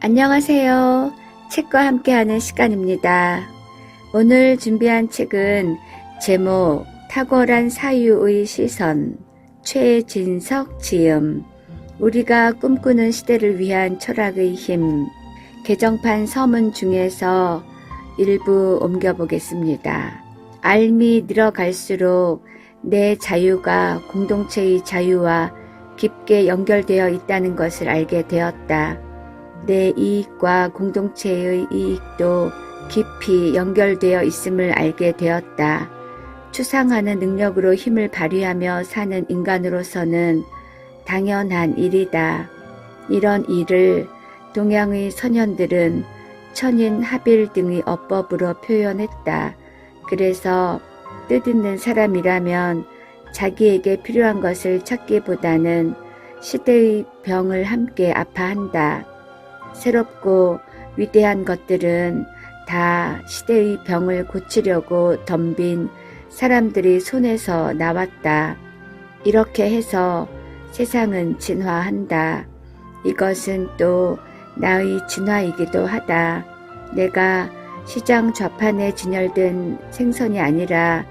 안녕하세요. 책과 함께하는 시간입니다. 오늘 준비한 책은 제목 탁월한 사유의 시선, 최진석 지음, 우리가 꿈꾸는 시대를 위한 철학의 힘, 개정판 서문 중에서 일부 옮겨보겠습니다. 알미 늘어갈수록 내 자유가 공동체의 자유와 깊게 연결되어 있다는 것을 알게 되었다. 내 이익과 공동체의 이익도 깊이 연결되어 있음을 알게 되었다. 추상하는 능력으로 힘을 발휘하며 사는 인간으로서는 당연한 일이다. 이런 일을 동양의 선현들은 천인 합일 등의 어법으로 표현했다. 그래서 뜻있는 사람이라면 자기에게 필요한 것을 찾기보다는 시대의 병을 함께 아파한다. 새롭고 위대한 것들은 다 시대의 병을 고치려고 덤빈 사람들이 손에서 나왔다. 이렇게 해서 세상은 진화한다. 이것은 또 나의 진화이기도 하다. 내가 시장 좌판에 진열된 생선이 아니라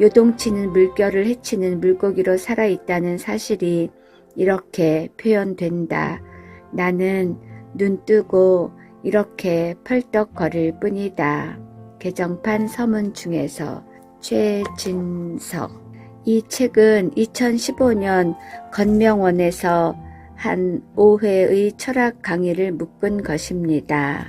요동치는 물결을 헤치는 물고기로 살아있다는 사실이 이렇게 표현된다. 나는 눈 뜨고 이렇게 펄떡거릴 뿐이다. 개정판 서문 중에서 최진석. 이 책은 2015년 건명원에서 한 5회의 철학 강의를 묶은 것입니다.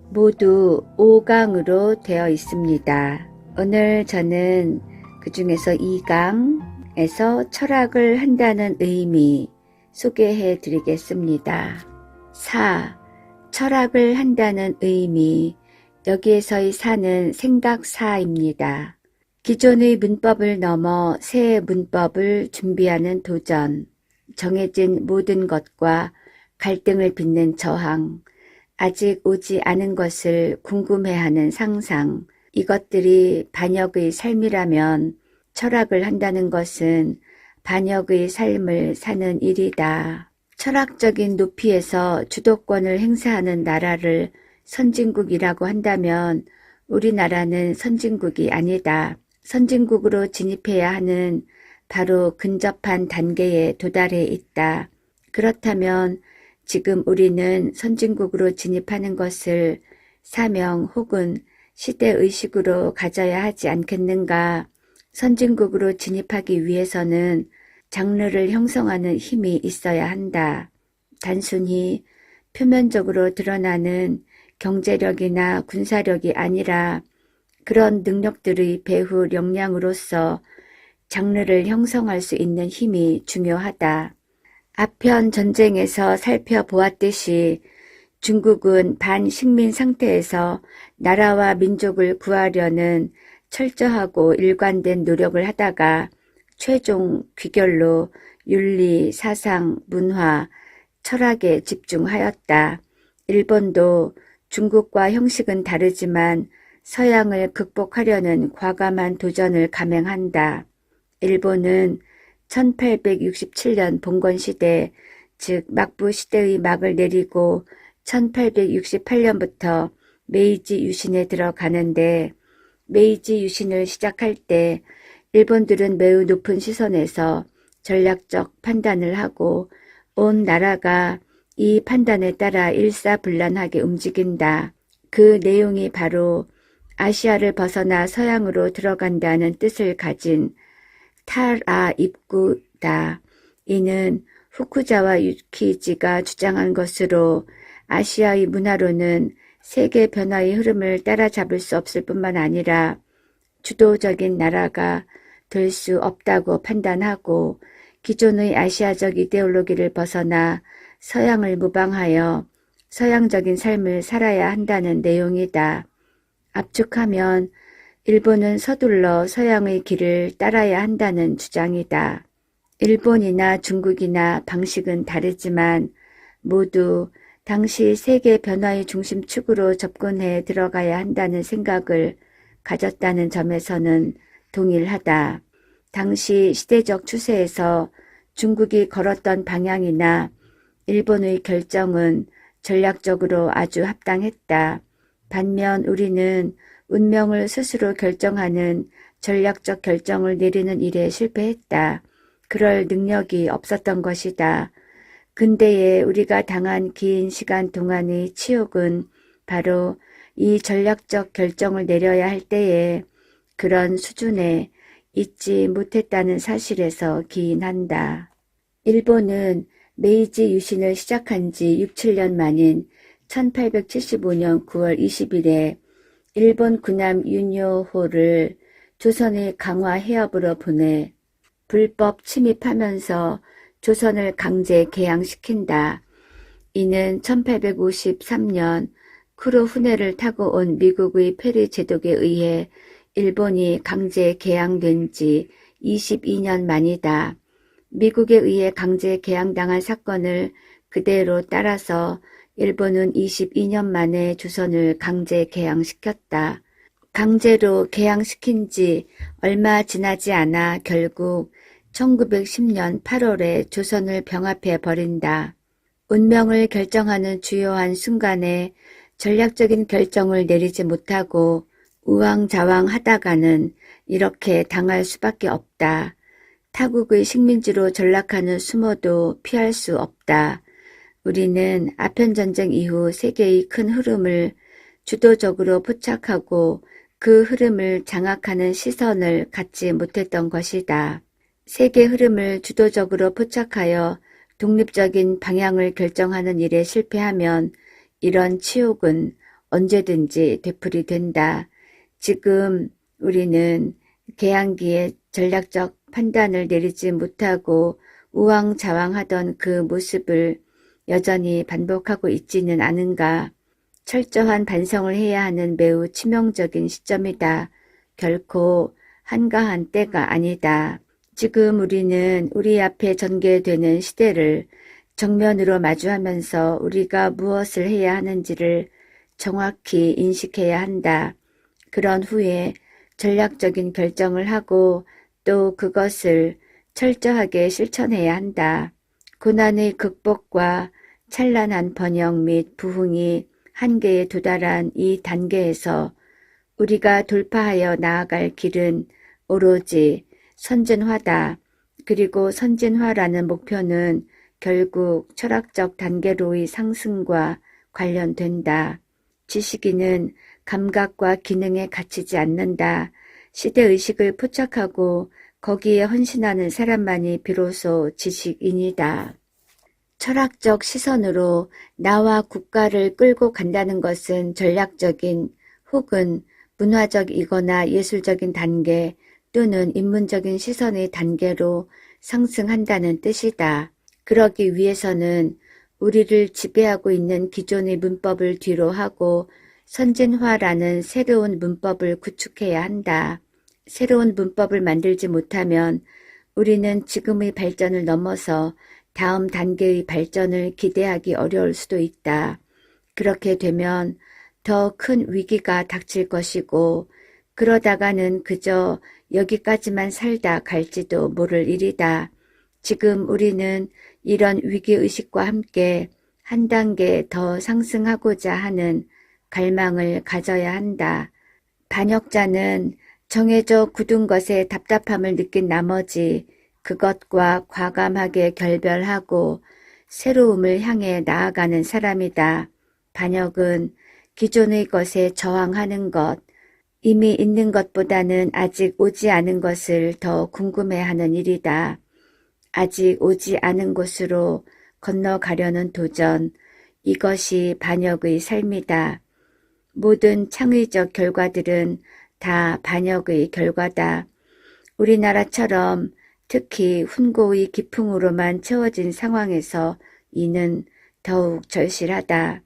모두 5강으로 되어 있습니다. 오늘 저는 그 중에서 2강에서 철학을 한다는 의미 소개해 드리겠습니다. 4. 철학을 한다는 의미. 여기에서의 사는 생각사입니다. 기존의 문법을 넘어 새 문법을 준비하는 도전. 정해진 모든 것과 갈등을 빚는 저항. 아직 오지 않은 것을 궁금해하는 상상. 이것들이 반역의 삶이라면 철학을 한다는 것은 반역의 삶을 사는 일이다. 철학적인 높이에서 주도권을 행사하는 나라를 선진국이라고 한다면 우리나라는 선진국이 아니다. 선진국으로 진입해야 하는 바로 근접한 단계에 도달해 있다. 그렇다면 지금 우리는 선진국으로 진입하는 것을 사명 혹은 시대의식으로 가져야 하지 않겠는가. 선진국으로 진입하기 위해서는 장르를 형성하는 힘이 있어야 한다. 단순히 표면적으로 드러나는 경제력이나 군사력이 아니라 그런 능력들의 배후 역량으로서 장르를 형성할 수 있는 힘이 중요하다. 아편 전쟁에서 살펴보았듯이 중국은 반식민 상태에서 나라와 민족을 구하려는 철저하고 일관된 노력을 하다가 최종 귀결로 윤리, 사상, 문화, 철학에 집중하였다. 일본도 중국과 형식은 다르지만 서양을 극복하려는 과감한 도전을 감행한다. 일본은 1867년 봉건시대, 즉 막부시대의 막을 내리고 1868년부터 메이지 유신에 들어가는데 메이지 유신을 시작할 때 일본들은 매우 높은 시선에서 전략적 판단을 하고 온 나라가 이 판단에 따라 일사불란하게 움직인다. 그 내용이 바로 아시아를 벗어나 서양으로 들어간다는 뜻을 가진 탈아 입구다. 이는 후쿠자와 유키지가 주장한 것으로 아시아의 문화로는 세계 변화의 흐름을 따라잡을 수 없을 뿐만 아니라 주도적인 나라가 될 수 없다고 판단하고 기존의 아시아적 이데올로기를 벗어나 서양을 모방하여 서양적인 삶을 살아야 한다는 내용이다. 압축하면 일본은 서둘러 서양의 길을 따라야 한다는 주장이다. 일본이나 중국이나 방식은 다르지만 모두 당시 세계 변화의 중심축으로 접근해 들어가야 한다는 생각을 가졌다는 점에서는 동일하다. 당시 시대적 추세에서 중국이 걸었던 방향이나 일본의 결정은 전략적으로 아주 합당했다. 반면 우리는 운명을 스스로 결정하는 전략적 결정을 내리는 일에 실패했다. 그럴 능력이 없었던 것이다. 근대에 우리가 당한 긴 시간 동안의 치욕은 바로 이 전략적 결정을 내려야 할 때에 그런 수준에 있지 못했다는 사실에서 기인한다. 일본은 메이지 유신을 시작한 지 6, 7년 만인 1875년 9월 20일에 일본 군함 윤요호를 조선의 강화 해협으로 보내 불법 침입하면서 조선을 강제 개항시킨다. 이는 1853년 쿠르 훈해를 타고 온 미국의 페리 제독에 의해 일본이 강제 개항된 지 22년 만이다. 미국에 의해 강제 개항당한 사건을 그대로 따라서 일본은 22년 만에 조선을 강제 개항시켰다. 강제로 개항시킨 지 얼마 지나지 않아 결국 1910년 8월에 조선을 병합해 버린다. 운명을 결정하는 주요한 순간에 전략적인 결정을 내리지 못하고 우왕좌왕하다가는 이렇게 당할 수밖에 없다. 타국의 식민지로 전락하는 수모도 피할 수 없다. 우리는 아편전쟁 이후 세계의 큰 흐름을 주도적으로 포착하고 그 흐름을 장악하는 시선을 갖지 못했던 것이다. 세계 흐름을 주도적으로 포착하여 독립적인 방향을 결정하는 일에 실패하면 이런 치욕은 언제든지 되풀이된다. 지금 우리는 개항기에 전략적 판단을 내리지 못하고 우왕좌왕하던 그 모습을 여전히 반복하고 있지는 않은가. 철저한 반성을 해야 하는 매우 치명적인 시점이다. 결코 한가한 때가 아니다. 지금 우리는 우리 앞에 전개되는 시대를 정면으로 마주하면서 우리가 무엇을 해야 하는지를 정확히 인식해야 한다. 그런 후에 전략적인 결정을 하고 또 그것을 철저하게 실천해야 한다. 고난의 극복과 찬란한 번영 및 부흥이 한계에 도달한 이 단계에서 우리가 돌파하여 나아갈 길은 오로지 선진화다. 그리고 선진화라는 목표는 결국 철학적 단계로의 상승과 관련된다. 지식인은 감각과 기능에 갇히지 않는다. 시대의식을 포착하고 거기에 헌신하는 사람만이 비로소 지식인이다. 철학적 시선으로 나와 국가를 끌고 간다는 것은 전략적인 혹은 문화적이거나 예술적인 단계 또는 인문적인 시선의 단계로 상승한다는 뜻이다. 그러기 위해서는 우리를 지배하고 있는 기존의 문법을 뒤로 하고 선진화라는 새로운 문법을 구축해야 한다. 새로운 문법을 만들지 못하면 우리는 지금의 발전을 넘어서 다음 단계의 발전을 기대하기 어려울 수도 있다. 그렇게 되면 더 큰 위기가 닥칠 것이고 그러다가는 그저 여기까지만 살다 갈지도 모를 일이다. 지금 우리는 이런 위기의식과 함께 한 단계 더 상승하고자 하는 갈망을 가져야 한다. 반역자는 정해져 굳은 것에 답답함을 느낀 나머지 그것과 과감하게 결별하고 새로움을 향해 나아가는 사람이다. 반역은 기존의 것에 저항하는 것, 이미 있는 것보다는 아직 오지 않은 것을 더 궁금해하는 일이다. 아직 오지 않은 곳으로 건너가려는 도전, 이것이 반역의 삶이다. 모든 창의적 결과들은 다 반역의 결과다. 우리나라처럼 특히 훈고의 기풍으로만 채워진 상황에서 이는 더욱 절실하다.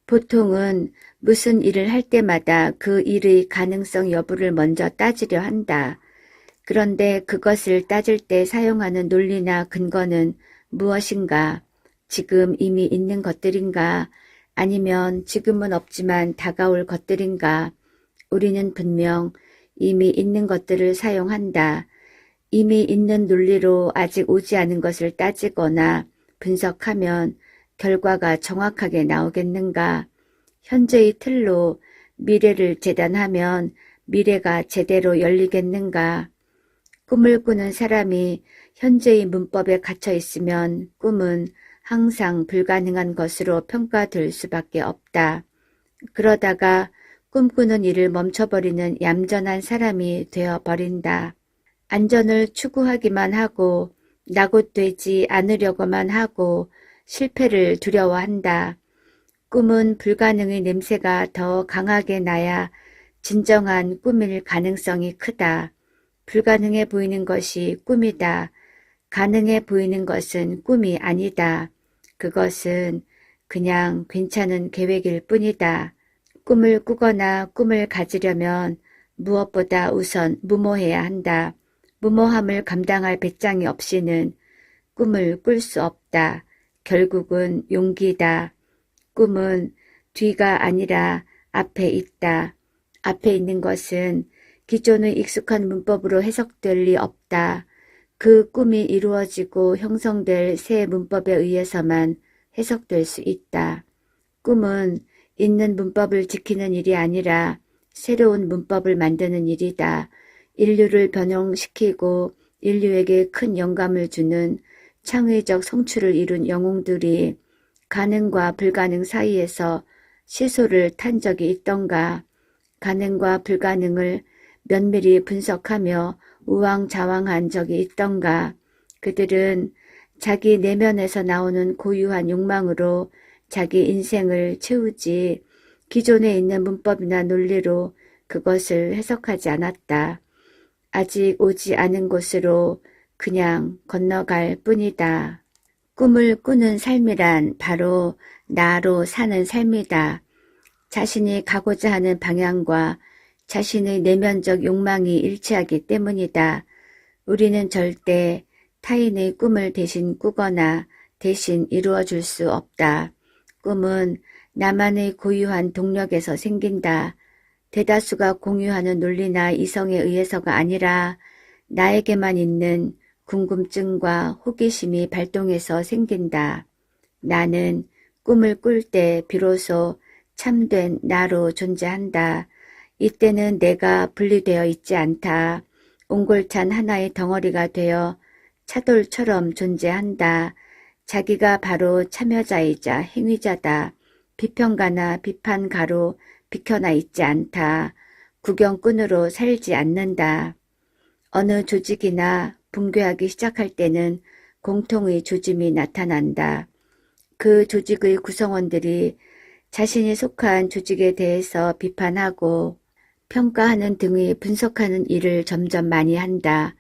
보통은 무슨 일을 할 때마다 그 일의 가능성 여부를 먼저 따지려 한다. 그런데 그것을 따질 때 사용하는 논리나 근거는 무엇인가? 지금 이미 있는 것들인가? 아니면 지금은 없지만 다가올 것들인가? 우리는 분명 이미 있는 것들을 사용한다. 이미 있는 논리로 아직 오지 않은 것을 따지거나 분석하면 결과가 정확하게 나오겠는가? 현재의 틀로 미래를 재단하면 미래가 제대로 열리겠는가? 꿈을 꾸는 사람이 현재의 문법에 갇혀 있으면 꿈은 항상 불가능한 것으로 평가될 수밖에 없다. 그러다가 꿈꾸는 일을 멈춰버리는 얌전한 사람이 되어버린다. 안전을 추구하기만 하고 낙오되지 않으려고만 하고 실패를 두려워한다. 꿈은 불가능의 냄새가 더 강하게 나야 진정한 꿈일 가능성이 크다. 불가능해 보이는 것이 꿈이다. 가능해 보이는 것은 꿈이 아니다. 그것은 그냥 괜찮은 계획일 뿐이다. 꿈을 꾸거나 꿈을 가지려면 무엇보다 우선 무모해야 한다. 무모함을 감당할 배짱이 없이는 꿈을 꿀 수 없다. 결국은 용기다. 꿈은 뒤가 아니라 앞에 있다. 앞에 있는 것은 기존의 익숙한 문법으로 해석될 리 없다. 그 꿈이 이루어지고 형성될 새 문법에 의해서만 해석될 수 있다. 꿈은 있는 문법을 지키는 일이 아니라 새로운 문법을 만드는 일이다. 인류를 변형시키고 인류에게 큰 영감을 주는 창의적 성취를 이룬 영웅들이 가능과 불가능 사이에서 시소를 탄 적이 있던가? 가능과 불가능을 면밀히 분석하며 우왕좌왕한 적이 있던가? 그들은 자기 내면에서 나오는 고유한 욕망으로 자기 인생을 채우지 기존에 있는 문법이나 논리로 그것을 해석하지 않았다. 아직 오지 않은 곳으로 그냥 건너갈 뿐이다. 꿈을 꾸는 삶이란 바로 나로 사는 삶이다. 자신이 가고자 하는 방향과 자신의 내면적 욕망이 일치하기 때문이다. 우리는 절대 타인의 꿈을 대신 꾸거나 대신 이루어줄 수 없다. 꿈은 나만의 고유한 동력에서 생긴다. 대다수가 공유하는 논리나 이성에 의해서가 아니라 나에게만 있는 궁금증과 호기심이 발동해서 생긴다. 나는 꿈을 꿀 때 비로소 참된 나로 존재한다. 이때는 내가 분리되어 있지 않다. 옹골찬 하나의 덩어리가 되어 차돌처럼 존재한다. 자기가 바로 참여자이자 행위자다. 비평가나 비판가로 비켜나 있지 않다. 구경꾼으로 살지 않는다. 어느 조직이나 붕괴하기 시작할 때는 공통의 조짐이 나타난다. 그 조직의 구성원들이 자신이 속한 조직에 대해서 비판하고 평가하는 등의 분석하는 일을 점점 많이 한다.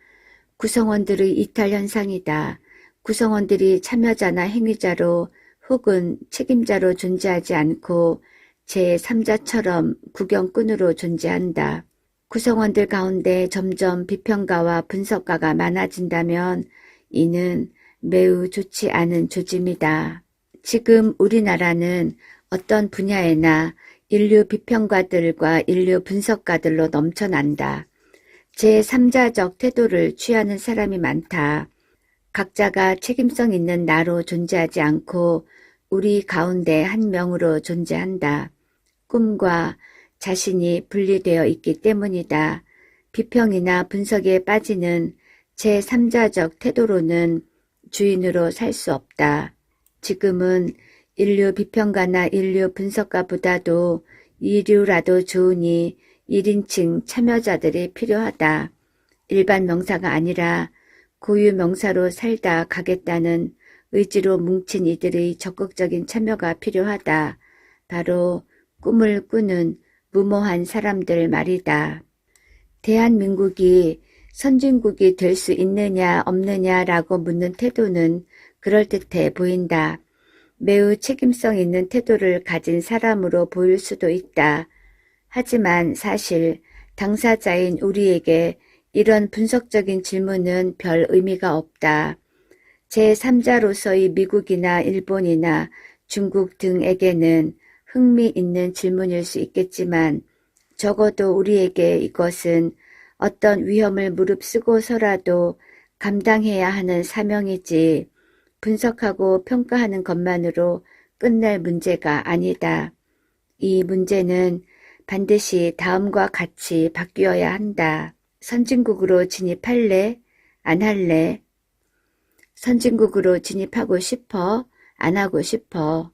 구성원들의 이탈 현상이다. 구성원들이 참여자나 행위자로 혹은 책임자로 존재하지 않고 제3자처럼 구경꾼으로 존재한다. 구성원들 가운데 점점 비평가와 분석가가 많아진다면 이는 매우 좋지 않은 조짐이다. 지금 우리나라는 어떤 분야에나 인류 비평가들과 인류 분석가들로 넘쳐난다. 제3자적 태도를 취하는 사람이 많다. 각자가 책임성 있는 나로 존재하지 않고 우리 가운데 한 명으로 존재한다. 꿈과 자신이 분리되어 있기 때문이다. 비평이나 분석에 빠지는 제3자적 태도로는 주인으로 살 수 없다. 지금은 인류 비평가나 인류 분석가보다도 2류라도 좋으니 1인칭 참여자들이 필요하다. 일반 명사가 아니라 고유 명사로 살다 가겠다는 의지로 뭉친 이들의 적극적인 참여가 필요하다. 바로 꿈을 꾸는 무모한 사람들 말이다. 대한민국이 선진국이 될 수 있느냐 없느냐라고 묻는 태도는 그럴듯해 보인다. 매우 책임성 있는 태도를 가진 사람으로 보일 수도 있다. 하지만 사실 당사자인 우리에게 이런 분석적인 질문은 별 의미가 없다. 제3자로서의 미국이나 일본이나 중국 등에게는 흥미있는 질문일 수 있겠지만 적어도 우리에게 이것은 어떤 위험을 무릅쓰고서라도 감당해야 하는 사명이지 분석하고 평가하는 것만으로 끝날 문제가 아니다. 이 문제는 반드시 다음과 같이 바뀌어야 한다. 선진국으로 진입할래? 안 할래? 선진국으로 진입하고 싶어? 안 하고 싶어?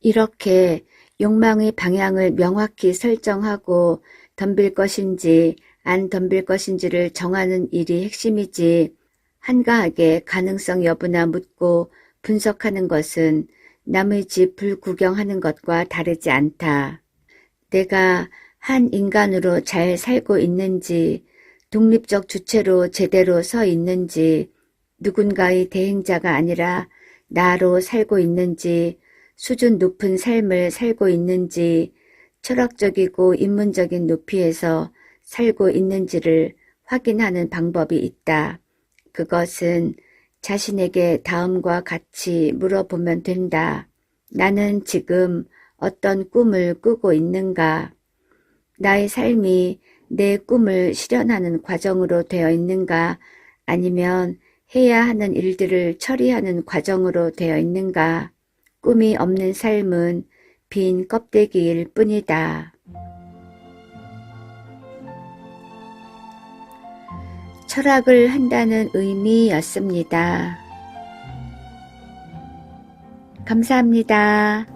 이렇게 욕망의 방향을 명확히 설정하고 덤빌 것인지 안 덤빌 것인지를 정하는 일이 핵심이지, 한가하게 가능성 여부나 묻고 분석하는 것은 남의 집 불 구경하는 것과 다르지 않다. 내가 한 인간으로 잘 살고 있는지, 독립적 주체로 제대로 서 있는지, 누군가의 대행자가 아니라 나로 살고 있는지, 수준 높은 삶을 살고 있는지, 철학적이고 인문적인 높이에서 살고 있는지를 확인하는 방법이 있다. 그것은 자신에게 다음과 같이 물어보면 된다. 나는 지금 어떤 꿈을 꾸고 있는가? 나의 삶이 내 꿈을 실현하는 과정으로 되어 있는가? 아니면 해야 하는 일들을 처리하는 과정으로 되어 있는가? 꿈이 없는 삶은 빈 껍데기일 뿐이다. 철학을 한다는 의미였습니다. 감사합니다.